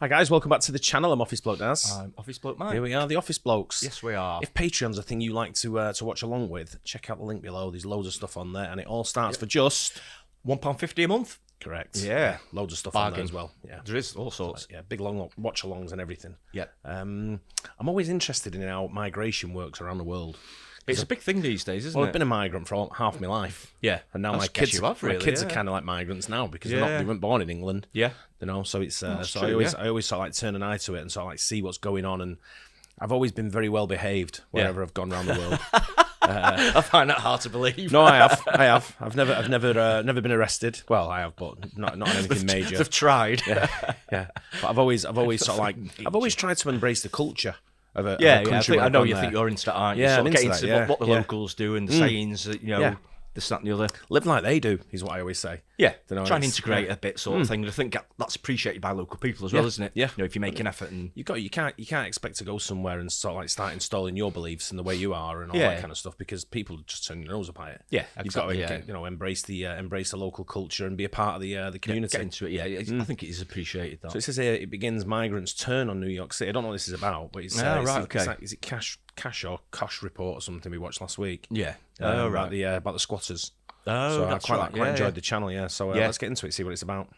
Hi guys, welcome back to the channel. I'm Office Bloke Naz. I'm Office Bloke Mike. Here we are, the Office Blokes. Yes, we are. If Patreon's a thing you like to watch along with, check out the link below. There's loads of stuff on there, and it all starts for just £1.50 a month. Correct. Yeah. Loads of stuff Bargain. on there as well. Yeah, There is all sorts. yeah, big long watch-alongs and everything. Yeah. I'm always interested in how migration works around the world. It's a big thing these days, isn't Well, it? I've been a migrant for half my life. Yeah. And now That's my kids, you have, really, my kids yeah. are kind of like migrants now because they Yeah. weren't born in England. Yeah. You know, so it's so true, I always sort of like turn an eye to it and sort of like see what's going on. And I've always been very well behaved wherever I've gone around the world. I find that hard to believe. No, I have. I've never been arrested. Well, I have, but not on anything major. They've tried. Yeah. But I've always sort of like I've always tried to embrace the culture of a Yeah, of a country. I know you think you're into that, aren't you? Yeah, Sort I'm of get into into that, what the yeah. locals do and the sayings, you know, this, that, and the other. Live like they do is what I always say. Yeah, You know, try and it's- integrate a bit, sort of thing. And I think that's appreciated by local people as well, isn't it? Yeah. You know, if you make an effort and You can't expect to go somewhere and sort of like start installing your beliefs and the way you are and all that kind of stuff because people just turn their nose up at it. Yeah, You've got to exactly, you know embrace the local culture and be a part of the community. get into it. Yeah, I think it is appreciated. That. So it says here it begins migrants' turn on New York City. I don't know what this is about, but it's is it cash or Kosh report or something we watched last week? Yeah. About the squatters. Oh, So I that's quite, right. quite enjoyed the channel. Yeah. So let's get into it. See what it's about.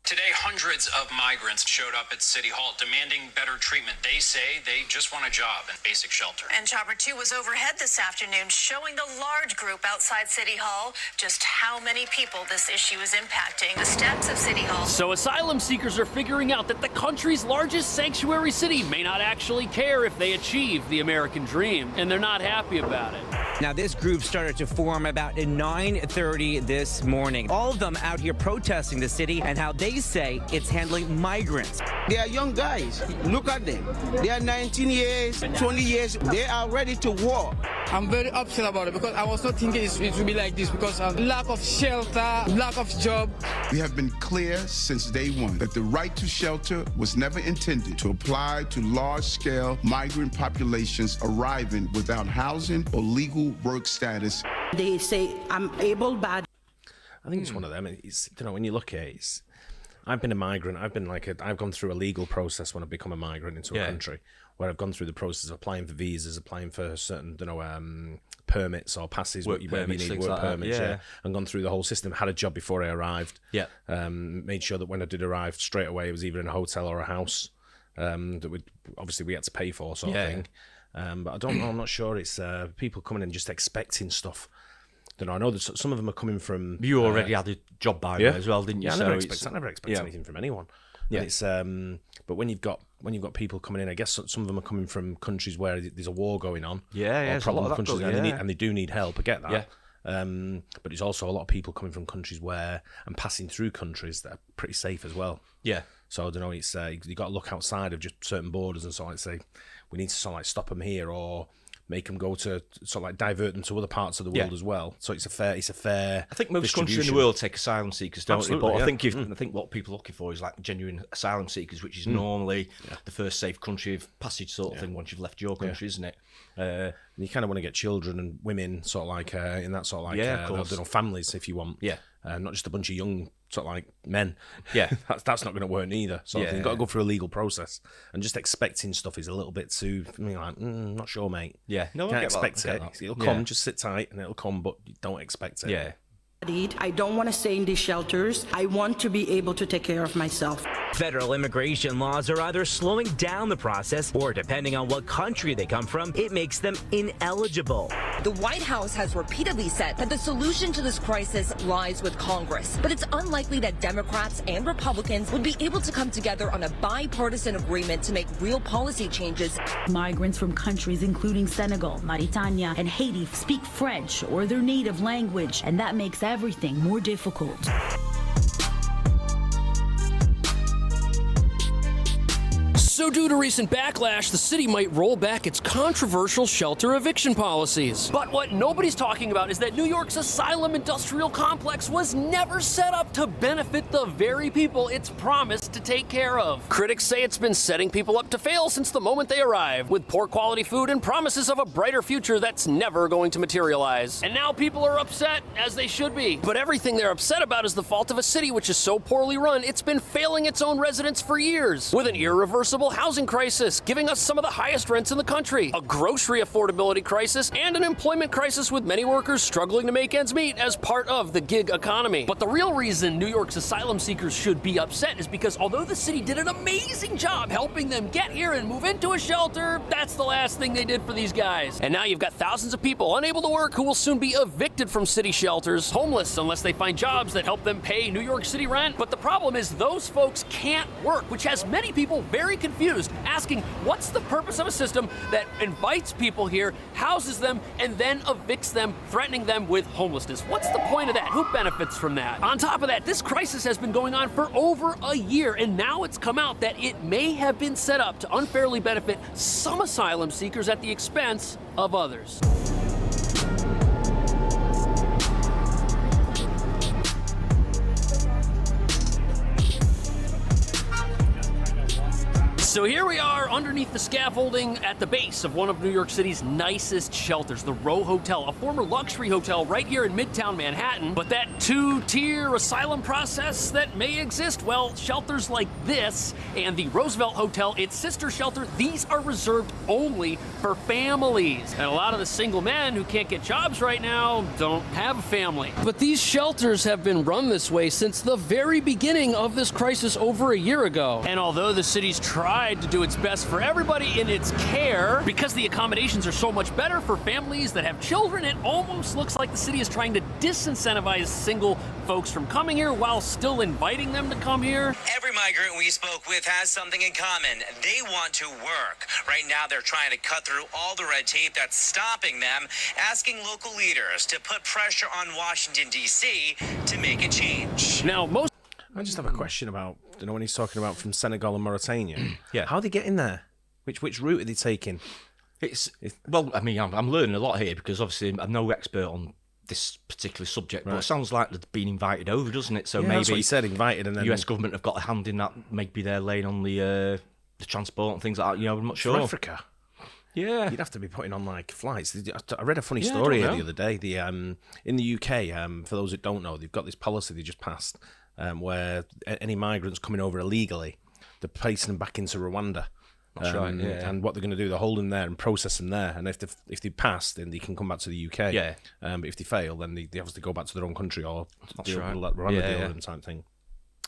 Today, hundreds of migrants showed up at City Hall demanding better treatment. They say they just want a job and basic shelter. And Chopper 2 was overhead this afternoon, showing the large group outside City Hall just how many people this issue is impacting. The steps of City Hall. So asylum seekers are figuring out that the country's largest sanctuary city may not actually care if they achieve the American dream, and they're not happy about it. Now, this group started to form about at 9:30 this morning. All of them out here protesting the city and how they say it's handling migrants. They are young guys. Look at them. They are 19 years, 20 years. They are ready to war. I'm very upset about it because I was not thinking it would be like this because of lack of shelter, lack of job. We have been clear since day one that the right to shelter was never intended to apply to large-scale migrant populations arriving without housing or legal work status. They say I'm able-bodied. I think it's one of them. It's when you look at it, I've been a migrant. I've gone through a legal process when I've become a migrant into a country where I've gone through the process of applying for visas, applying for certain, permits or passes, Work whatever you permits, need, things work like that, permits, yeah. and gone through the whole system. Had a job before I arrived. Yeah. Made sure that when I did arrive, straight away it was either in a hotel or a house that we had to pay for, sort of thing. But I don't know. I'm not sure. It's people coming in just expecting stuff. I know that some of them are coming from. You already had a job by now as well, didn't you? Yeah, So I never expect anything from anyone. Yeah. And it's but when you've got people coming in, I guess some of them are coming from countries where there's a war going on. Yeah, or problem countries, and and they do need help. I get that. Yeah. But it's also a lot of people coming from countries where and passing through countries that are pretty safe as well. Yeah. So I don't know. It's you got to look outside of just certain borders and so on. Say we need to sort of like stop them here or make them go to sort of like divert them to other parts of the world as well. So it's a fair. I think most countries in the world take asylum seekers, don't they? But yeah. I think what people are looking for is like genuine asylum seekers, which is normally the first safe country of passage sort of thing once you've left your country, isn't it? And you kind of want to get children and women sort of like in that sort of like of course. families if you want. Yeah. Not just a bunch of young sort of like men. Yeah. that's not going to work neither. So you've got to go through a legal process, and just expecting stuff is a little bit too. Not sure, mate. Yeah, no, can't I get expect that. it. It'll come. Just sit tight, and it'll come, but you don't expect it. Yeah. I don't want to stay in these shelters. I want to be able to take care of myself. Federal immigration laws are either slowing down the process or, depending on what country they come from, it makes them ineligible. The White House has repeatedly said that the solution to this crisis lies with Congress, but it's unlikely that Democrats and Republicans would be able to come together on a bipartisan agreement to make real policy changes. Migrants from countries including Senegal, Mauritania, and Haiti speak French or their native language, and that makes everything more difficult. So due to recent backlash, the city might roll back its controversial shelter eviction policies. But what nobody's talking about is that New York's Asylum industrial complex was never set up to benefit the very people it's promised to take care of. Critics say it's been setting people up to fail since the moment they arrive, with poor quality food and promises of a brighter future that's never going to materialize. And now people are upset, as they should be. But everything they're upset about is the fault of a city which is so poorly run, it's been failing its own residents for years, with an irreversible housing crisis, giving us some of the highest rents in the country, a grocery affordability crisis, and an employment crisis with many workers struggling to make ends meet as part of the gig economy. But the real reason New York's asylum seekers should be upset is because although the city did an amazing job helping them get here and move into a shelter, that's the last thing they did for these guys. And now you've got thousands of people unable to work who will soon be evicted from city shelters, homeless unless they find jobs that help them pay New York City rent. But the problem is those folks can't work, which has many people very confused, asking what's the purpose of a system that invites people here, houses them, and then evicts them, threatening them with homelessness. What's the point of that? Who benefits from that? On top of that, this crisis has been going on for over a year, and now it's come out that it may have been set up to unfairly benefit some asylum seekers at the expense of others. So here we are underneath the scaffolding at the base of one of New York City's nicest shelters, the Row Hotel, a former luxury hotel right here in Midtown Manhattan. But that two-tier asylum process that may exist, well, shelters like this and the Roosevelt Hotel, its sister shelter, these are reserved only for families. And a lot of the single men who can't get jobs right now don't have a family. But these shelters have been run this way since the very beginning of this crisis over a year ago. And although the city's tried to do its best for everybody in its care, because the accommodations are so much better for families that have children, it almost looks like the city is trying to disincentivize single folks from coming here while still inviting them to come here. Every migrant we spoke with has something in common. They want to work. Right now, they're trying to cut through all the red tape that's stopping them, asking local leaders to put pressure on Washington, D.C. to make a change. Now, I just have a question about, when he's talking about from Senegal and Mauritania. Yeah. How are they getting there? Which route are they taking? Well, I mean, I'm learning a lot here because obviously I'm no expert on this particular subject, but it sounds like they've been invited over, doesn't it? So maybe that's what he said, invited, and then the US government have got a hand in that. Maybe they're laying on the transport and things like that. I'm not sure. For Africa. Yeah, you'd have to be putting on like flights. I read a funny story here the other day. In the UK, for those that don't know, they've got this policy they just passed where any migrants coming over illegally, they're placing them back into Rwanda. That's right. Yeah. And what they're going to do, they're holding them there and process them there. And if they pass, then they can come back to the UK. Yeah. But if they fail, then they obviously go back to their own country or Rwanda deal with them type thing.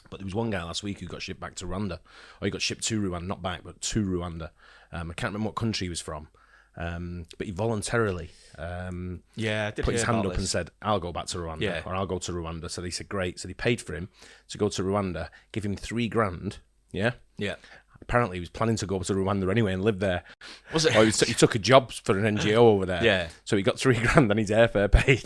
But there was one guy last week who got shipped back to Rwanda. Or he got shipped to Rwanda, not back, but to Rwanda. I can't remember what country he was from. But he voluntarily put his hand up and said, I'll go back to Rwanda, or I'll go to Rwanda. So they said, great. So they paid for him to go to Rwanda, give him $3,000. Yeah? Yeah. Apparently he was planning to go to Rwanda anyway and live there. Was it? Or he took a job for an NGO over there. Yeah. So he got $3,000 and his airfare paid.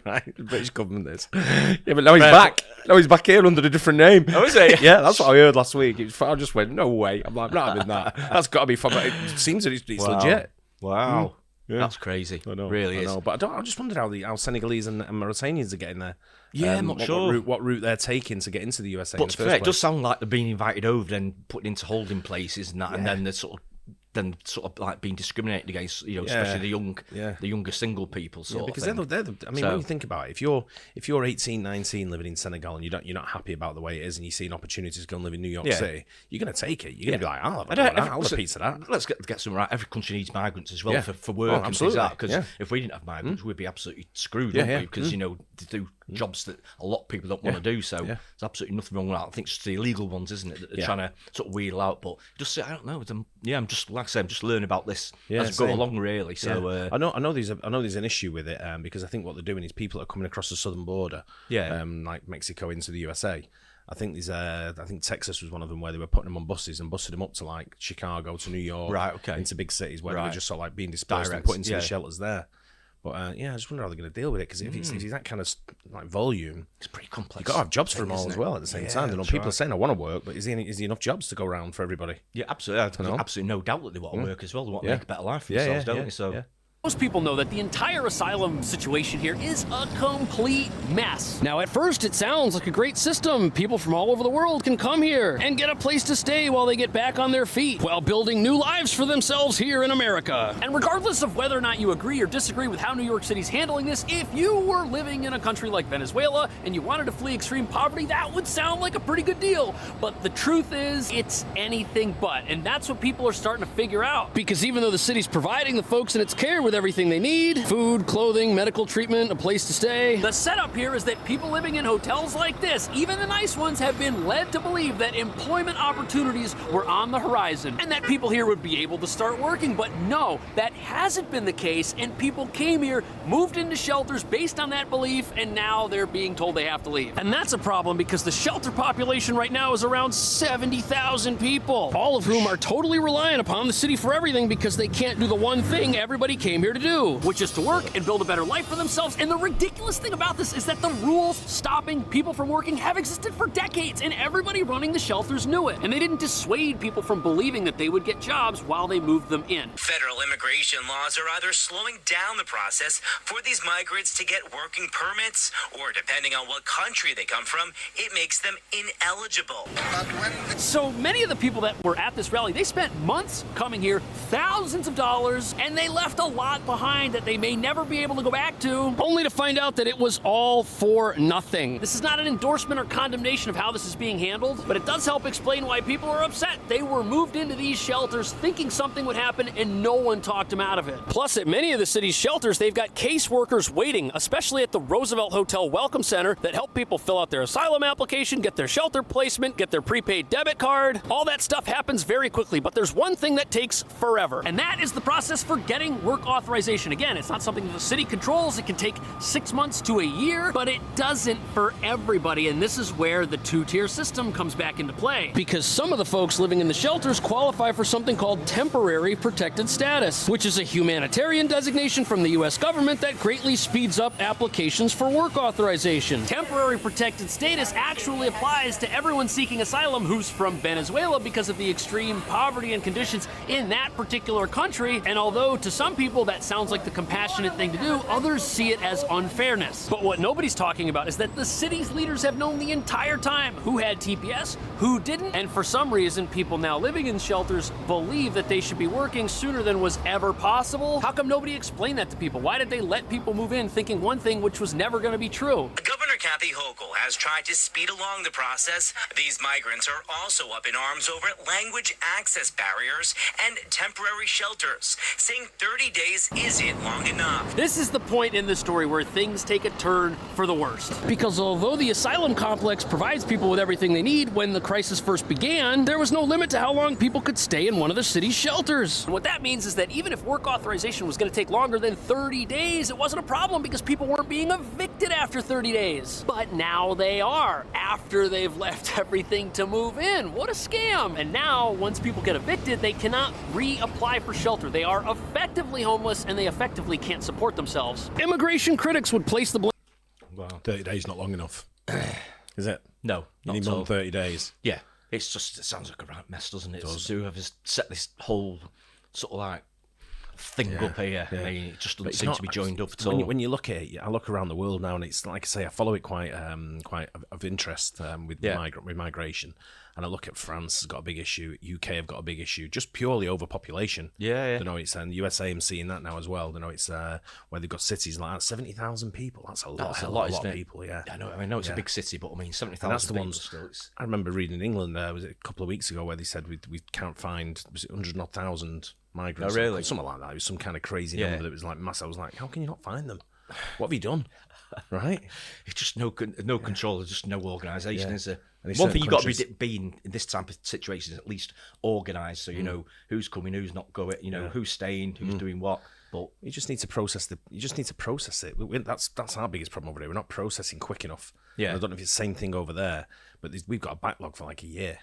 Right? The British government is. Yeah, but now he's back. Now he's back here under a different name. Oh, is he? Yeah, that's what I heard last week. I just went, no way. I'm like, I'm not having that. That's got to be fun. It seems that it's legit. Wow. Yeah. That's crazy. I know. Really is. But I just wondered how Senegalese and Mauritanians are getting there. Yeah, I'm not sure. What route they're taking to get into the USA. But to be fair, it does sound like they're being invited over, then put into holding places and that, and then they're sort of like being discriminated against, especially the younger single people because of thing. they're when you think about it, if you're 18, 19 living in Senegal and you're not happy about the way it is and you see an opportunity to go and live in New York City, you're going to take it. You're going to be like, I'll have a piece of that. Let's get something right. Every country needs migrants as well for work and things like that. Because if we didn't have migrants, we'd be absolutely screwed, wouldn't we? Because they do jobs that a lot of people don't want to do. So there's absolutely nothing wrong with that. I think it's just the illegal ones, isn't it, that they're trying to sort of wheel out. But just I don't know. I'm just like I say, I'm just learning about this as I go along, really. So I know there's an issue with it because I think what they're doing is people are coming across the southern border, like Mexico into the USA. I think Texas was one of them where they were putting them on buses and busted them up to like Chicago to New York, right? Okay, into big cities where they were just sort of like being dispersed direct, and put into the shelters there. But I just wonder how they're going to deal with it, because if it's that kind of like volume, it's pretty complex. You've got to have jobs for them all as well at the same time. People are saying, I want to work, but is there enough jobs to go around for everybody? Yeah, absolutely. Absolutely no doubt that they want to work as well. They want to make a better life for themselves, don't they? So. Most people know that the entire asylum situation here is a complete mess. Now, at first, it sounds like a great system. People from all over the world can come here and get a place to stay while they get back on their feet, while building new lives for themselves here in America. And regardless of whether or not you agree or disagree with how New York City's handling this, if you were living in a country like Venezuela and you wanted to flee extreme poverty, that would sound like a pretty good deal. But the truth is, it's anything but. And that's what people are starting to figure out. Because even though the city's providing the folks in its care with everything they need, food, clothing, medical treatment, a place to stay, the setup here is that people living in hotels like this, even the nice ones, have been led to believe that employment opportunities were on the horizon and that people here would be able to start working. But no, that hasn't been the case, and people came here, moved into shelters based on that belief, and now they're being told they have to leave. And that's a problem, because the shelter population right now is around 70,000 people, all of whom are totally reliant upon the city for everything, because they can't do the one thing everybody came here to do, which is to work and build a better life for themselves. And the ridiculous thing about this is that the rules stopping people from working have existed for decades, and everybody running the shelters knew it. And they didn't dissuade people from believing that they would get jobs while they moved them in. Federal immigration laws are either slowing down the process for these migrants to get working permits, or depending on what country they come from, it makes them ineligible. So many of the people that were at this rally, they spent months coming here, thousands of dollars, and they left a lot behind that they may never be able to go back to, only to find out that it was all for nothing. This is not an endorsement or condemnation of how this is being handled, but it does help explain why people are upset. They were moved into these shelters thinking something would happen, and no one talked them out of it. Plus, at many of the city's shelters, they've got caseworkers waiting, especially at the Roosevelt Hotel Welcome Center, that help people fill out their asylum application, get their shelter placement, get their prepaid debit card. All that stuff happens very quickly, but there's one thing that takes forever, and that is the process for getting work authorization. Again, it's not something that the city controls. It can take 6 months to a year, but it doesn't for everybody. And this is where the two-tier system comes back into play, because some of the folks living in the shelters qualify for something called temporary protected status, which is a humanitarian designation from the U.S. government that greatly speeds up applications for work authorization. Temporary protected status actually applies to everyone seeking asylum who's from Venezuela because of the extreme poverty and conditions in that particular country. And although to some people that sounds like the compassionate thing to do, others see it as unfairness. But what nobody's talking about is that the city's leaders have known the entire time who had TPS, who didn't, and for some reason, people now living in shelters believe that they should be working sooner than was ever possible. How come nobody explained that to people? Why did they let people move in thinking one thing which was never going to be true? Governor Kathy Hochul has tried to speed along the process. These migrants are also up in arms over language access barriers and temporary shelters, saying 30 days isn't long enough. This is the point in the story where things take a turn for the worst. Because although the asylum complex provides people with everything they need when the crisis first began, there was no limit to how long people could stay in one of the city's shelters. And what that means is that even if work authorization was going to take longer than 30 days, it wasn't a problem because people weren't being evicted after 30 days. But now they are, after they've left everything to move in. What a scam. And now, once people get evicted, they cannot reapply for shelter. They are effectively homeless, and they effectively can't support themselves. Immigration critics would place the blame. Wow, 30 days not long enough. Is it? No. You need more than 30 days. Yeah. It sounds like a right mess, doesn't it? Whoever's set this whole sort of like thing up here, I mean, it just doesn't seem to be joined up at all. When you look at it, I look around the world now, and it's like I say, I follow it quite of interest with migration. And I look at France has got a big issue, UK have got a big issue, just purely overpopulation. Yeah. You know, it's and USA I'm seeing that now as well. You know, it's where they've got cities like that, 70,000 people. That's a lot. That's a lot of people. Yeah. I know. I know it's a big city, but I mean 70,000. That's the ones. Still, I remember reading in England was it a couple of weeks ago where they said we can't find 100,000 migrants. Oh, really? Something like that. It was some kind of crazy number that was like massive. I was like, how can you not find them? What have you done? Right? It's just no control. There's just no organisation, is there? One thing you've got to be in this type of situation is at least organised, so you know who's coming, who's not going, you know who's staying, who's doing what. But you just need to process it. That's our biggest problem over here. We're not processing quick enough. Yeah, and I don't know if it's the same thing over there, but we've got a backlog for like a year.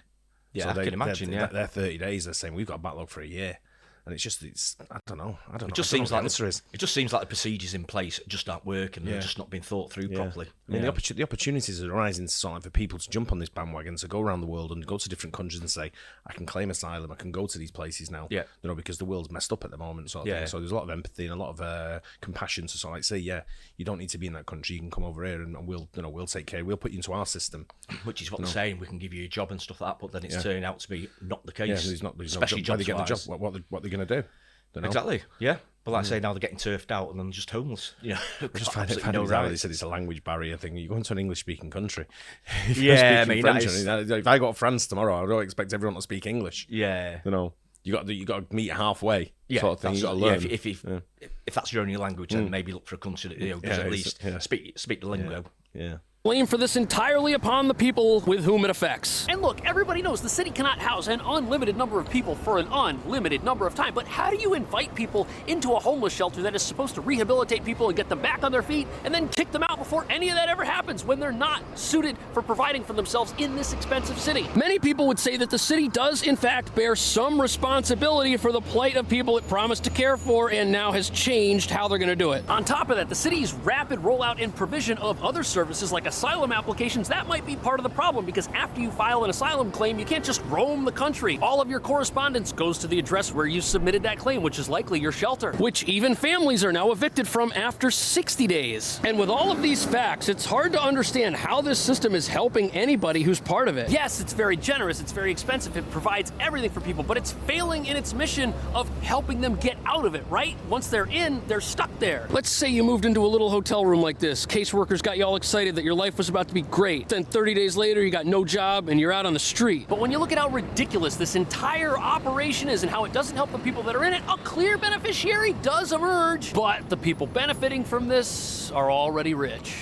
Yeah, so I can imagine. They're 30 days. They're saying we've got a backlog for a year. And I don't know. It just seems like the procedures in place just aren't working. They're just not being thought through properly. I mean, the opportunities are arising sort of for people to jump on this bandwagon, to go around the world and go to different countries and say, I can claim asylum, I can go to these places now. Yeah. You know, because the world's messed up at the moment, sort of thing. So there's a lot of empathy and a lot of compassion to sort of like say, you don't need to be in that country, you can come over here and we'll take care, we'll put you into our system. Which is what they're saying, we can give you a job and stuff like that, but then it's turning out to be not the case. Yeah, especially no job. What they're going to do. Exactly, yeah. But like I say, now they're getting turfed out and then just homeless. You know, I just find it they said it's a language barrier thing. You go into an English-speaking country. Yeah, I mean, French, if I go to France tomorrow, I don't expect everyone to speak English. Yeah, you know, you got to meet halfway. Sort of thing. You got to learn. If that's your only language, then maybe look for a country that does at least speak the lingo. Yeah. Blame for this entirely upon the people with whom it affects. And look, everybody knows the city cannot house an unlimited number of people for an unlimited number of time, but how do you invite people into a homeless shelter that is supposed to rehabilitate people and get them back on their feet and then kick them out before any of that ever happens when they're not suited for providing for themselves in this expensive city? Many people would say that the city does in fact bear some responsibility for the plight of people it promised to care for and now has changed how they're going to do it. On top of that, the city's rapid rollout and provision of other services like asylum applications, that might be part of the problem, because after you file an asylum claim, you can't just roam the country. All of your correspondence goes to the address where you submitted that claim, which is likely your shelter, which even families are now evicted from after 60 days. And with all of these facts, it's hard to understand how this system is helping anybody who's part of it. Yes, it's very generous, it's very expensive, it provides everything for people, but it's failing in its mission of helping them get out of it, right? Once they're in, they're stuck there. Let's say you moved into a little hotel room like this. Caseworkers got you all excited that your life was about to be great. Then 30 days later, you got no job and you're out on the street. But when you look at how ridiculous this entire operation is and how it doesn't help the people that are in it, a clear beneficiary does emerge. But the people benefiting from this are already rich.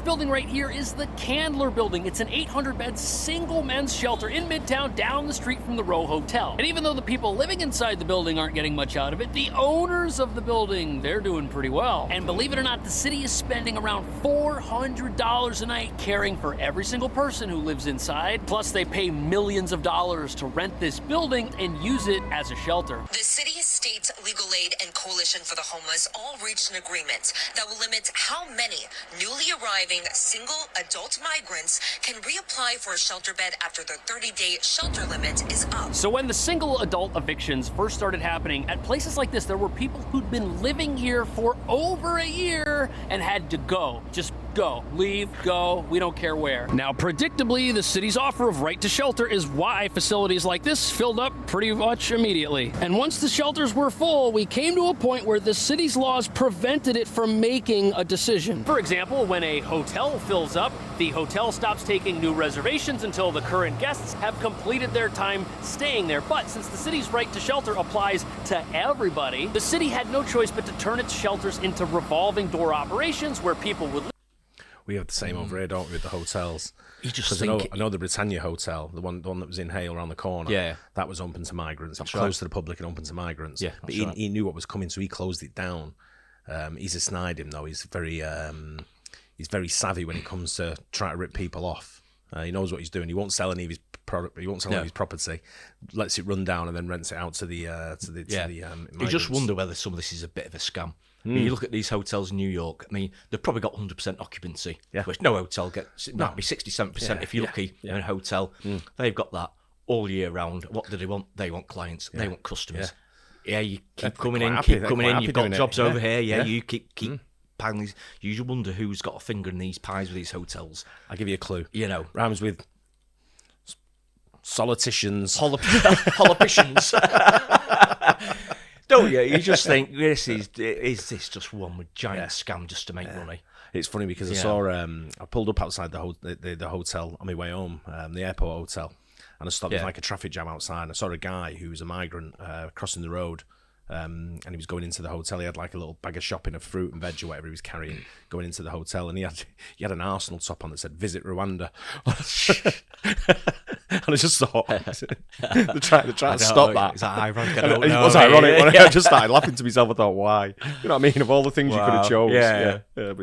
Building right here is the Candler Building. It's an 800-bed single men's shelter in Midtown down the street from the Row Hotel. And even though the people living inside the building aren't getting much out of it, the owners of the building, they're doing pretty well. And believe it or not, the city is spending around $400 a night caring for every single person who lives inside. Plus, they pay millions of dollars to rent this building and use it as a shelter. The city, state, legal aid, and coalition for the homeless all reached an agreement that will limit how many newly arriving single adult migrants can reapply for a shelter bed after their 30-day shelter limit is up. So when the single adult evictions first started happening, at places like this, there were people who'd been living here for over a year and had to go. Just go, leave, go, we don't care where. Now, predictably, the city's offer of right to shelter is why facilities like this filled up pretty much immediately. And once the shelters were full, we came to a point where the city's laws prevented it from making a decision. For example, when a hotel fills up, the hotel stops taking new reservations until the current guests have completed their time staying there. But since the city's right to shelter applies to everybody, the city had no choice but to turn its shelters into revolving door operations where people would live. We have the same over here, don't we, with the hotels? You just think... I know the Britannia Hotel, the one that was in Hale around the corner. Yeah, that was open to migrants. It was right. closed to the public and open to migrants. Yeah, but he knew what was coming, so he closed it down. He's a snide him though. He's very savvy when it comes to trying to rip people off. He knows what he's doing. He won't sell any of his product. He won't sell any of his property. Lets it run down and then rents it out to the You just wonder whether some of this is a bit of a scam. I mean, you look at these hotels in New York, I mean, they've probably got 100% occupancy, which no hotel gets. It might be 67% if you're lucky in a hotel. They've got that all year round. What do they want? They want clients. They want customers. Yeah, you keep coming in, You've got jobs over here. Yeah, you keep piling these. You just wonder who's got a finger in these pies with these hotels. I'll give you a clue. You know, rhymes with soliticians. Politicians. Don't you? You just think is this just one giant scam just to make money? It's funny because I saw I pulled up outside the hotel on my way home, the airport hotel, and I stopped. There's like a traffic jam outside. And I saw a guy who was a migrant crossing the road, and he was going into the hotel. He had like a little bag of shopping of fruit and veg or whatever he was carrying, going into the hotel, and he had an Arsenal top on that said "Visit Rwanda." And I just thought, they're trying to stop that. Is that ironic? I It don't know. was ironic. When I just started laughing to myself. I thought, why? You know what I mean? Of all the things you could have chose. Yeah. But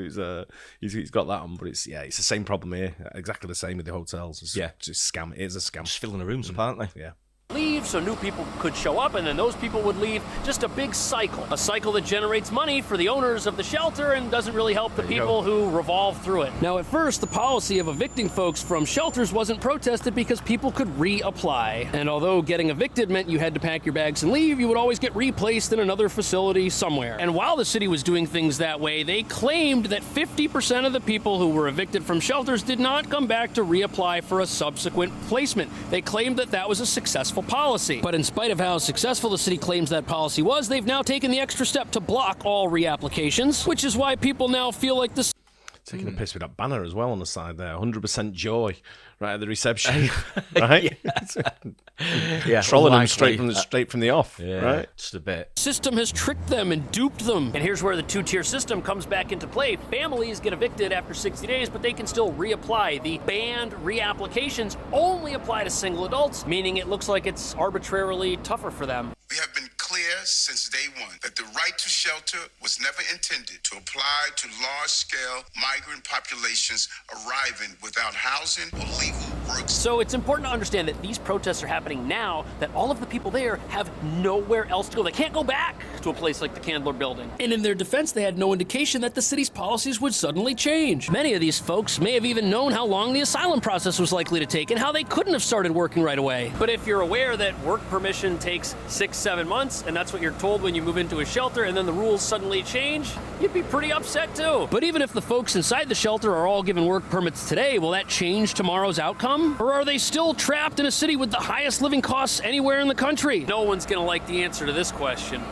he's got that on. But it's the same problem here. Exactly the same with the hotels. It's just scam. It is a scam. Just filling the rooms up, aren't they? Yeah. Leave so new people could show up, and then those people would leave. Just a big cycle. A cycle that generates money for the owners of the shelter and doesn't really help the people who revolve through it. Now, at first, the policy of evicting folks from shelters wasn't protested because people could reapply. And although getting evicted meant you had to pack your bags and leave, you would always get replaced in another facility somewhere. And while the city was doing things that way, they claimed that 50% of the people who were evicted from shelters did not come back to reapply for a subsequent placement. They claimed that that was a successful policy. But in spite of how successful the city claims that policy was, they've now taken the extra step to block all reapplications, which is why people now feel like this. Taking a piss with that banner as well on the side there. 100% joy right at the reception. Right? Trolling them straight from the off. Yeah, right? Just a bit. System has tricked them and duped them. And here's where the two-tier system comes back into play. Families get evicted after 60 days, but they can still reapply. The banned reapplications only apply to single adults, meaning it looks like it's arbitrarily tougher for them. We have been clear since day one that the right to shelter was never intended to apply to large-scale migrant populations arriving without housing or legal work. So it's important to understand that these protests are happening now, that all of the people there have nowhere else to go. They can't go back to a place like the Candler Building. And in their defense, they had no indication that the city's policies would suddenly change. Many of these folks may have even known how long the asylum process was likely to take and how they couldn't have started working right away. But if you're aware that work permission takes 6-7 months, and that's what you're told when you move into a shelter, and then the rules suddenly change, you'd be pretty upset too. But even if the folks inside the shelter are all given work permits today, will that change tomorrow's outcome? Or are they still trapped in a city with the highest living costs anywhere in the country? No one's gonna like the answer to this question.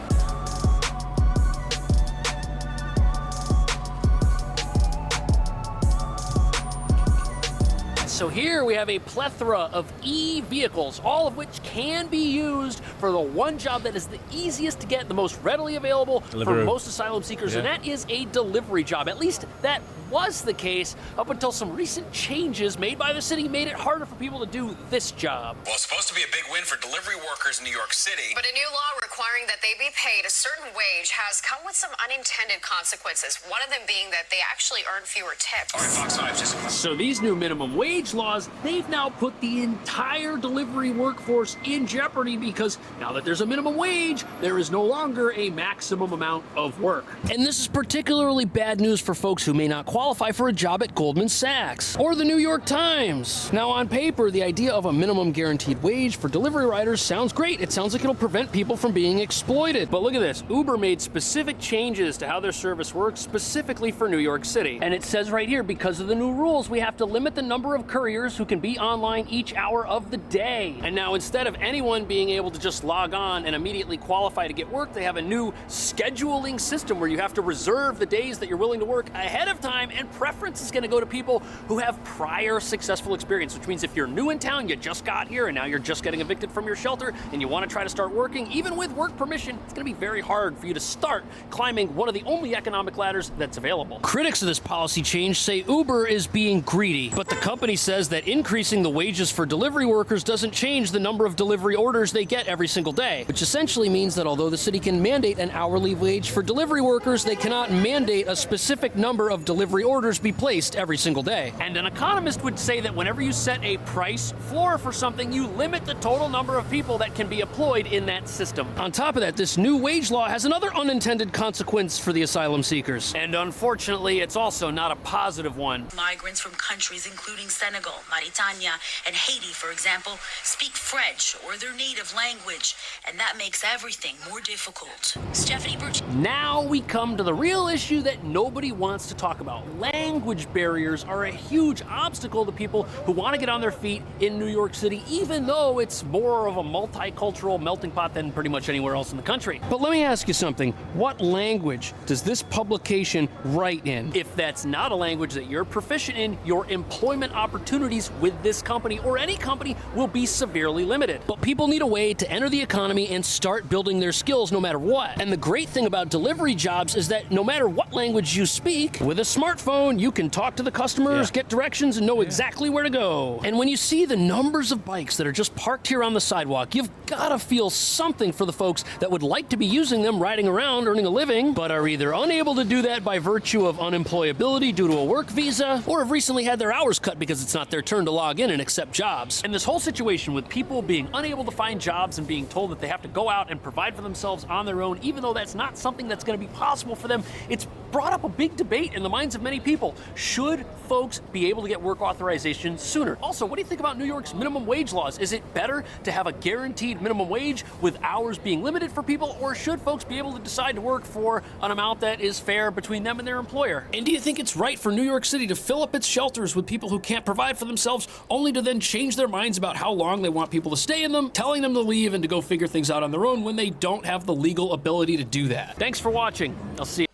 So here we have a plethora of e-vehicles, all of which can be used for the one job that is the easiest to get, the most readily available for most asylum seekers, and that is a delivery job. At least that was the case up until some recent changes made by the city made it harder for people to do this job. Well, it's supposed to be a big win for delivery workers in New York City. But a new law requiring that they be paid a certain wage has come with some unintended consequences, one of them being that they actually earn fewer tips. All right, Fox 5, just... So these new minimum wage laws, they've now put the entire delivery workforce in jeopardy because now that there's a minimum wage, there is no longer a maximum amount of work. And this is particularly bad news for folks who may not qualify for a job at Goldman Sachs or the New York Times. Now, on paper, the idea of a minimum guaranteed wage for delivery riders sounds great. It sounds like it'll prevent people from being exploited. But look at this. Uber made specific changes to how their service works specifically for New York City. And it says right here, because of the new rules, we have to limit the number of couriers who can be online each hour of the day. And now, instead of anyone being able to just log on and immediately qualify to get work, they have a new scheduling system where you have to reserve the days that you're willing to work ahead of time, and preference is going to go to people who have prior successful experience, which means if you're new in town, you just got here, and now you're just getting evicted from your shelter, and you want to try to start working, even with work permission, it's going to be very hard for you to start climbing one of the only economic ladders that's available. Critics of this policy change say Uber is being greedy, but the company says that increasing the wages for delivery workers doesn't change the number of delivery orders they get every single day, which essentially means that although the city can mandate an hourly wage for delivery workers, they cannot mandate a specific number of delivery orders be placed every single day. And an economist would say that whenever you set a price floor for something, you limit the total number of people that can be employed in that system. On top of that, this new wage law has another unintended consequence for the asylum seekers. And unfortunately, it's also not a positive one. Migrants from countries including Senegal, Mauritania, and Haiti, for example, speak French or their native language, and that makes everything more difficult. Stephanie Birch. Now we come to the real issue that nobody wants to talk about. Language barriers are a huge obstacle to people who want to get on their feet in New York City, even though it's more of a multicultural melting pot than pretty much anywhere else in the country. But let me ask you something. What language does this publication write in? If that's not a language that you're proficient in, your employment opportunities opportunities with this company or any company will be severely limited. But people need a way to enter the economy and start building their skills no matter what. And the great thing about delivery jobs is that no matter what language you speak, with a smartphone, you can talk to the customers, get directions, and know exactly where to go. And when you see the numbers of bikes that are just parked here on the sidewalk, you've got to feel something for the folks that would like to be using them, riding around, earning a living, but are either unable to do that by virtue of unemployability due to a work visa, or have recently had their hours cut because it's not their turn to log in and accept jobs. And this whole situation with people being unable to find jobs and being told that they have to go out and provide for themselves on their own, even though that's not something that's going to be possible for them, it's brought up a big debate in the minds of many people. Should folks be able to get work authorization sooner? Also, what do you think about New York's minimum wage laws? Is it better to have a guaranteed minimum wage with hours being limited for people, or should folks be able to decide to work for an amount that is fair between them and their employer? And do you think it's right for New York City to fill up its shelters with people who can't provide for themselves, only to then change their minds about how long they want people to stay in them, telling them to leave and to go figure things out on their own when they don't have the legal ability to do that? Thanks for watching. I'll see you.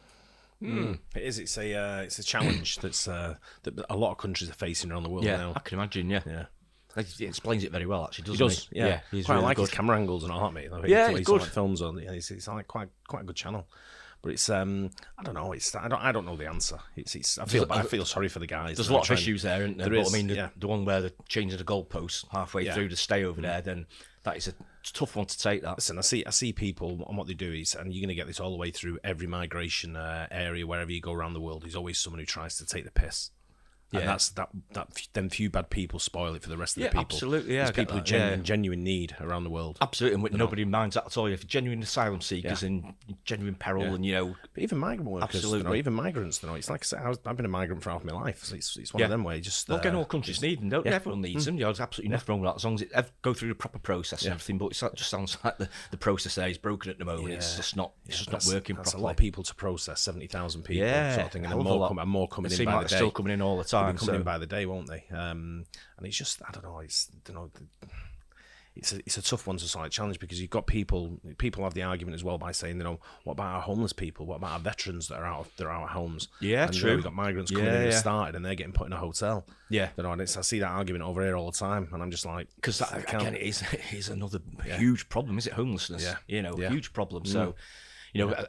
It is. It's a challenge that's that a lot of countries are facing around the world now. I can imagine. Yeah. He explains it very well, actually, doesn't he? Does, he? yeah. He's quite really like good. his camera angles and all that, mate. It's good. Like films on. It's like quite a good channel. But it's I don't know. I don't know the answer. I feel sorry for the guys. There's a lot of issues there, isn't there? There but is, I mean, the one where they're changing the goalposts halfway through to stay over there, then that is a tough one to take. That. Listen, I see people, and what they do is, and you're going to get this all the way through every migration area wherever you go around the world. There's always someone who tries to take the piss. And that's them few bad people spoil it for the rest of the people. Absolutely, There's people who genuine need around the world. Absolutely, and nobody minds that at all. If genuine asylum seekers in genuine peril, and but even migrant workers, absolutely, even migrants, it's like I said, I've been a migrant for half my life. So it's one of them where you just again, all countries need them. Don't everyone needs them? There's absolutely nothing wrong with that as long as it go through the proper process and everything. But it just sounds like the process there is broken at the moment. It's just not working properly. That's a lot of people to process. 70,000 people, sort of thing, and more coming in by the day. Still coming in all the time. Coming in by the day, won't they? And it's just, I don't know. It's a tough one to sort of challenge, because you've got people have the argument as well by saying, what about our homeless people? What about our veterans that are out of homes? Yeah, and, true. We've got migrants coming in and started, and they're getting put in a hotel. Yeah, I see that argument over here all the time, and I'm just like, because again, it is another huge problem. Is it homelessness? Huge problem. So.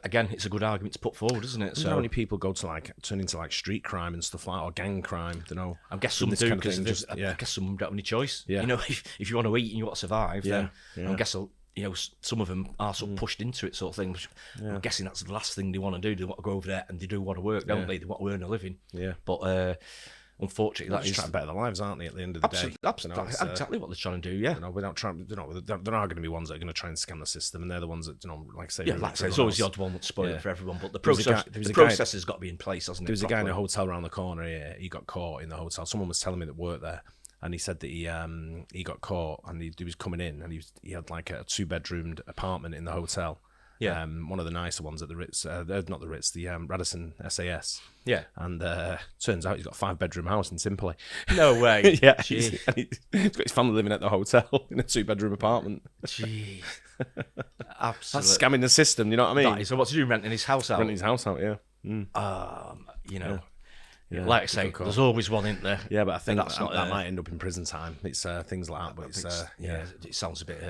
Again, it's a good argument to put forward, isn't it? So how many people go to turn into street crime and stuff like that, or gang crime? I guess some do, because I guess some don't have any choice. Yeah. If you want to eat and you want to survive, then I guess some of them are sort of pushed into it, sort of thing. I'm guessing that's the last thing they want to do. They want to go over there, and they do want to work, don't they? They want to earn a living. Yeah. But unfortunately, they're just trying to better their lives, aren't they? At the end of the day, absolutely, exactly what they're trying to do. Yeah, we're not trying. There are going to be ones that are going to try and scam the system, and they're the ones that like I say. There's always the odd one that's spoiling for everyone, but the process has got to be in place, hasn't it? There was a guy in a hotel around the corner here. He got caught in the hotel. Someone was telling me that worked there, and he said that he got caught, and he was coming in, and he had like a 2-bedroomed apartment in the hotel. Yeah, one of the nicer ones at the Ritz, not the Ritz, the Radisson SAS. Yeah, and turns out he's got a 5-bedroom house in Simply. No way. Yeah, he's got his family living at the hotel in a 2-bedroom apartment. Jeez, absolutely. That's scamming the system. You know what I mean? So what's he doing? Renting his house out? Renting his house out. Yeah. Yeah, like I say, there's always one in there. Yeah, but I think that might end up in prison time. It's things like that. But it sounds a bit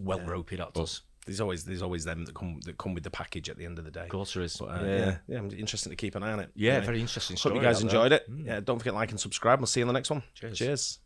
well ropey. That does. There's always them that come with the package at the end of the day. Of course there is. But, interesting to keep an eye on it. Yeah, very interesting story. Hope you guys enjoyed it. Yeah, don't forget to like and subscribe. We'll see you in the next one. Cheers.